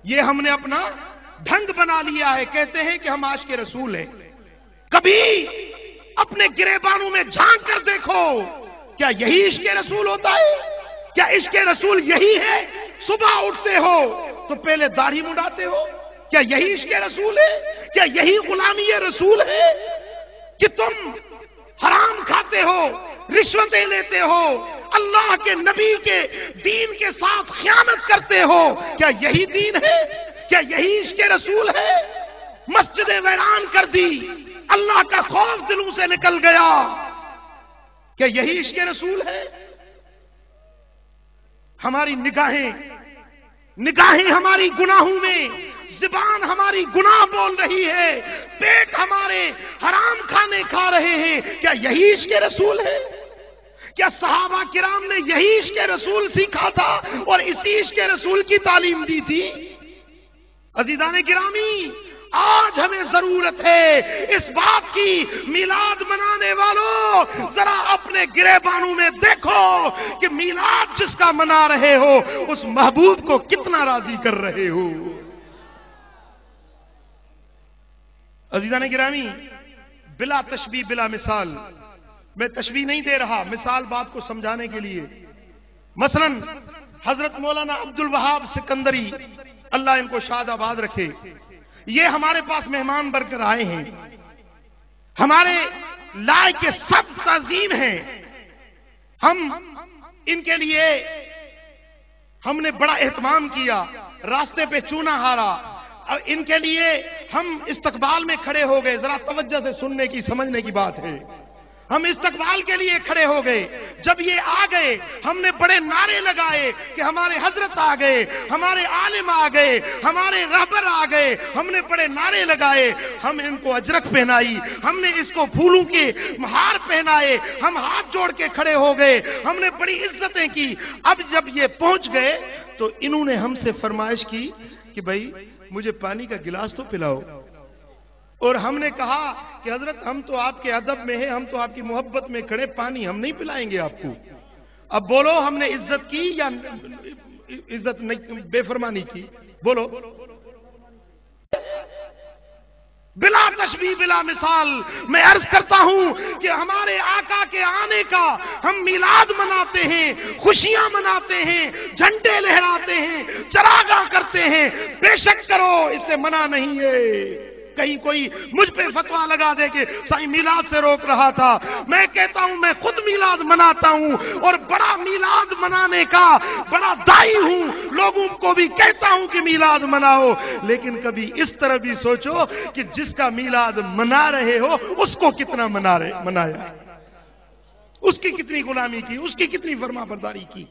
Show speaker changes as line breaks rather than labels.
یہ ہم نے اپنا ڈھنگ بنا لیا ہے. کہتے ہیں کہ ہم عاشق رسول ہیں. کبھی اپنے گریبانوں میں جھانک کر دیکھو, کیا یہی عشق رسول ہوتا ہے؟ کیا عشق رسول یہی ہے صبح اٹھتے ہو تو پہلے داڑھی منڈاتے ہو؟ کیا یہی عشق رسول ہے؟ کیا یہی غلامی رسول ہے کہ تم حرام کھاتے ہو, رشوتیں لیتے ہو, اللہ کے نبی کے دین کے ساتھ خیانت کرتے ہو؟ کیا یہی دین ہے؟ کیا یہی عشق رسول ہے؟ مسجدیں ویران کر دی, اللہ کا خوف دلوں سے نکل گیا. کیا یہی عشق رسول ہے؟ ہماری نگاہیں ہماری گناہوں میں, زبان ہماری گناہ بول رہی ہے, پیٹ ہمارے حرام کھانے کھا رہے ہیں. کیا یہی عشق رسول ہے؟ کیا صحابہ کرام نے یہی عشق رسول سیکھا تھا اور اسی عشق رسول کی تعلیم دی تھی؟ عزیزان گرامی, آج ہمیں ضرورت ہے اس بات کی, میلاد منانے والوں ذرا اپنے گریبانوں میں دیکھو کہ میلاد جس کا منا رہے ہو اس محبوب کو کتنا راضی کر رہے ہو. عزیزان گرامی, بلا تشبیہ بلا مثال, میں تشبیہ نہیں دے رہا, مثال بات کو سمجھانے کے لیے. مثلا حضرت مولانا عبد الوہاب سکندری, اللہ ان کو شاد آباد رکھے, یہ ہمارے پاس مہمان بن کر آئے ہیں, ہمارے لائق سب تعظیم ہیں. ہم ان کے لیے ہم نے بڑا اہتمام کیا, راستے پہ چونا ہارا, ان کے لیے ہم استقبال میں کھڑے ہو گئے. ذرا توجہ سے سننے کی, سمجھنے کی بات ہے. ہم استقبال کے لیے کھڑے ہو گئے. جب یہ آ گئے ہم نے بڑے نعرے لگائے کہ ہمارے حضرت آ گئے, ہمارے عالم آ گئے, ہمارے رہبر آ گئے. ہم نے بڑے نعرے لگائے, ہم ان کو اجرک پہنائی, ہم نے اس کو پھولوں کے ہار پہنائے, ہم ہاتھ جوڑ کے کھڑے ہو گئے, ہم نے بڑی عزتیں کی. اب جب یہ پہنچ گئے تو انہوں نے ہم سے فرمائش کی کہ بھائی مجھے پانی کا گلاس تو پلاؤ. اور ہم نے کہا کہ حضرت ہم تو آپ کے ادب میں ہیں, ہم تو آپ کی محبت میں کھڑے, پانی ہم نہیں پلائیں گے آپ کو. اب بولو ہم نے عزت کی یا عزت نہیں, بے فرمانی کی؟ بولو. بلا تشبیہ بلا مثال میں عرض کرتا ہوں کہ ہمارے آقا کے آنے کا ہم میلاد مناتے ہیں, خوشیاں مناتے ہیں, جھنڈے لہراتے ہیں, چراغاں کرتے ہیں. بے شک کرو, اس سے منع نہیں ہے. کہیں کوئی مجھ پہ فتویٰ لگا دے کہ سائیں میلاد سے روک رہا تھا. میں کہتا ہوں میں خود میلاد مناتا ہوں اور بڑا میلاد منانے کا بڑا داعی ہوں, لوگوں کو بھی کہتا ہوں کہ میلاد مناؤ. لیکن کبھی اس طرح بھی سوچو کہ جس کا میلاد منا رہے ہو اس کو کتنا منایا, اس کی کتنی غلامی کی, اس کی کتنی فرما برداری کی.